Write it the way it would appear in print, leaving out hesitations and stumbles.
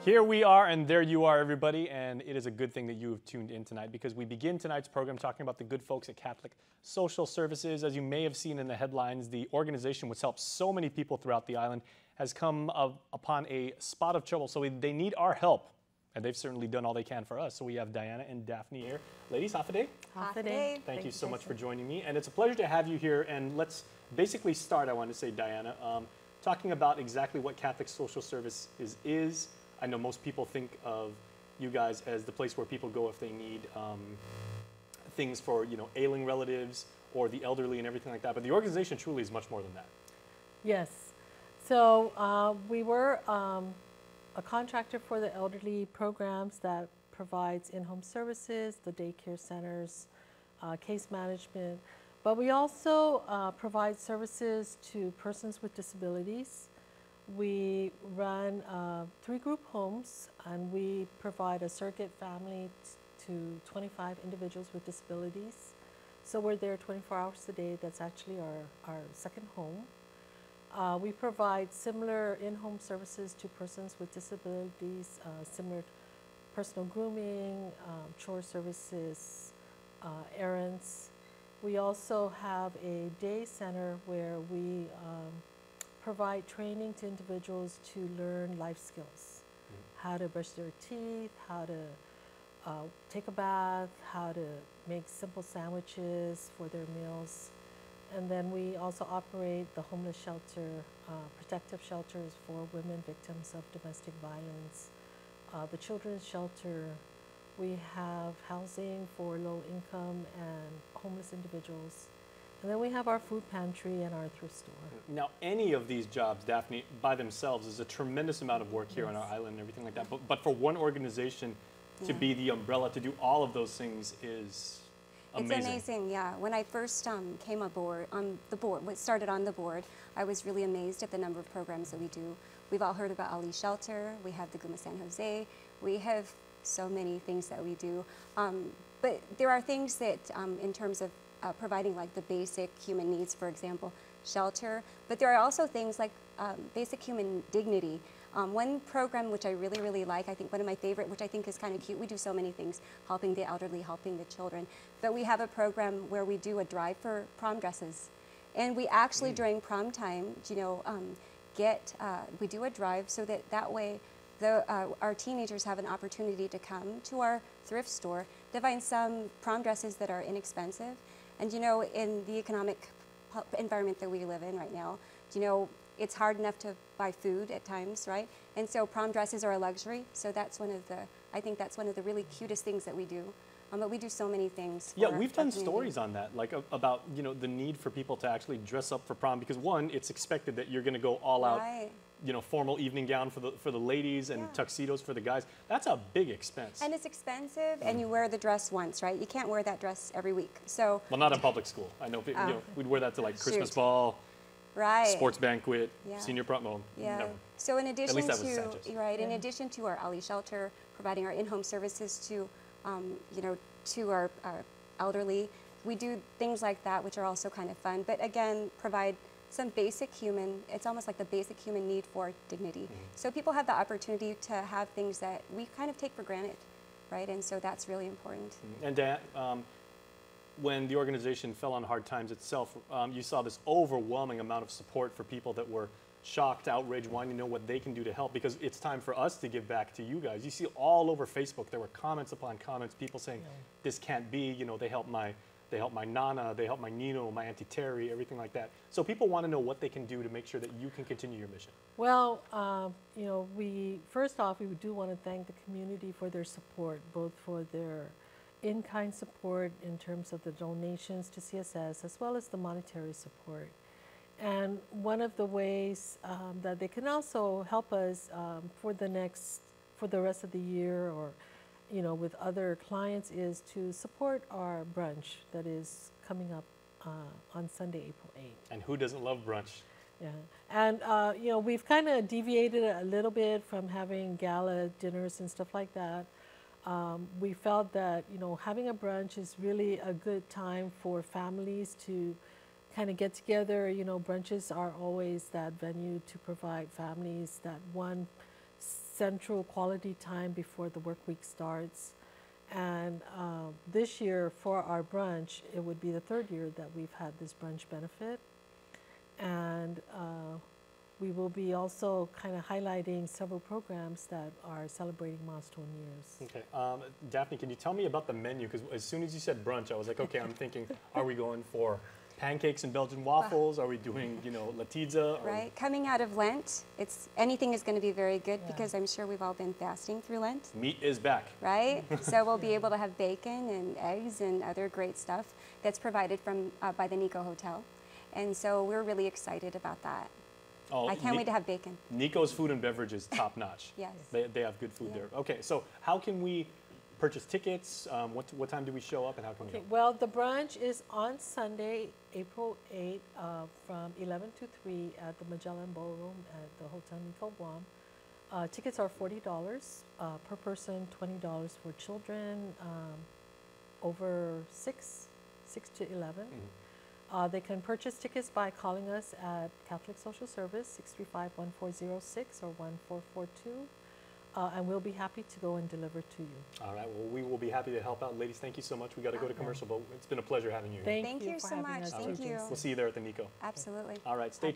Here we are, and there you are, everybody, and it is a good thing that you have tuned in tonight because we begin tonight's program talking about the good folks at Catholic Social Services. As you may have seen in the headlines, the organization, which helps so many people throughout the island, has come upon a spot of trouble, so they need our help, and they've certainly done all they can for us. So we have Diana and Daphne here. Ladies, half a day. Half a day. Thank you so much for joining me, and it's a pleasure to have you here, and let's basically start, I want to say, Diana, talking about exactly what Catholic Social Service is. I know most people think of you guys as the place where people go if they need things for, ailing relatives or the elderly and everything like that. But the organization truly is much more than that. Yes. So we were a contractor for the elderly programs that provides in-home services, the daycare centers, case management. But we also provide services to persons with disabilities. We run 3 group homes, and we provide a surrogate family to 25 individuals with disabilities. So we're there 24 hours a day. That's actually our second home. We provide similar in-home services to persons with disabilities, similar personal grooming, chore services, errands. We also have a day center where we provide training to individuals to learn life skills, how to brush their teeth, how to take a bath, how to make simple sandwiches for their meals. And then we also operate the homeless shelter, protective shelters for women victims of domestic violence, the children's shelter. We have housing for low income and homeless individuals. And then we have our food pantry and our thrift store. Now, any of these jobs, Daphne, by themselves is a tremendous amount of work here on our island and everything like that. But for one organization to be the umbrella to do all of those things is amazing. It's amazing, yeah. When I first came aboard on the board, started on the board, I was really amazed at the number of programs that we do. We've all heard about Ali Shelter. We have the Guma San Jose. We have so many things that we do. But there are things that, in terms of providing like the basic human needs, for example, shelter, but there are also things like basic human dignity. One program which I really, really like, I think one of my favorite, which I think is kind of cute, we do so many things, helping the elderly, helping the children, but we have a program where we do a drive for prom dresses. And we actually, during prom time, we do a drive so that way our teenagers have an opportunity to come to our thrift store to find some prom dresses that are inexpensive. And in the economic environment that we live in right now, it's hard enough to buy food at times, right? And so prom dresses are a luxury. So I think that's one of the really cutest things that we do. But we do so many things. Yeah, we've done stories on that, like about the need for people to actually dress up for prom because one, it's expected that you're going to go all out. Right. Formal evening gown for the ladies and tuxedos for the guys. That's a big expense. And it's expensive, and you wear the dress once, right? You can't wear that dress every week. So well, not in public school. I know, we'd wear that to like Christmas ball, right? Sports banquet, senior prom. Well, never. So in addition in addition to our Ali Shelter, providing our in-home services to, to our elderly, we do things like that, which are also kind of fun. But again, provide some basic it's almost like the basic human need for dignity. So people have the opportunity to have things that we kind of take for granted, right? And so that's really important. And Dan, when the organization fell on hard times itself, you saw this overwhelming amount of support for people that were shocked, outraged, wanting to know what they can do to help because it's time for us to give back to you guys. You see all over Facebook, there were comments upon comments, people saying, this can't be, they help my Nana, they help my Nino, my Auntie Terry, everything like that. So people want to know what they can do to make sure that you can continue your mission. Well, first off, we do want to thank the community for their support, both for their in-kind support in terms of the donations to CSS, as well as the monetary support. And one of the ways that they can also help us for the rest of the year or with other clients is to support our brunch that is coming up on Sunday, April 8th. And who doesn't love brunch? Yeah, and we've kind of deviated a little bit from having gala dinners and stuff like that. We felt that having a brunch is really a good time for families to kind of get together. Brunches are always that venue to provide families that one central quality time before the work week starts. And this year for our brunch, it would be the third year that we've had this brunch benefit. And we will be also kind of highlighting several programs that are celebrating milestone years. Okay. Daphne, can you tell me about the menu? Because as soon as you said brunch, I was like, okay, I'm thinking, are we going for pancakes and Belgian waffles? Are we doing, latizza? Or Right, coming out of Lent, anything is going to be very good Yeah. because I'm sure we've all been fasting through Lent, meat is back. right? So we'll be able to have bacon and eggs and other great stuff that's provided from by the Nico Hotel, and so we're really excited about that. Oh, I can't wait to have bacon. Nico's food and beverage is top notch. Yes. They have good food Yeah. there. Okay, so how can we purchase tickets? What time do we show up and how can we Okay, go? well, the brunch is on Sunday, April 8th, from 11 to 3 at the Magellan Ballroom at the Hotel Nico Guam. Tickets are $40 per person, $20 for children over 6 to 11. They can purchase tickets by calling us at Catholic Social Service, 635-1406 or 1442. And we'll be happy to go and deliver to you. All right, well, we will be happy to help out. Ladies, thank you so much. We got to go to commercial, but it's been a pleasure having you here. Thank you for so having much. us, Thank Agency. you. We'll see you there at the Nico. Absolutely. All right, stay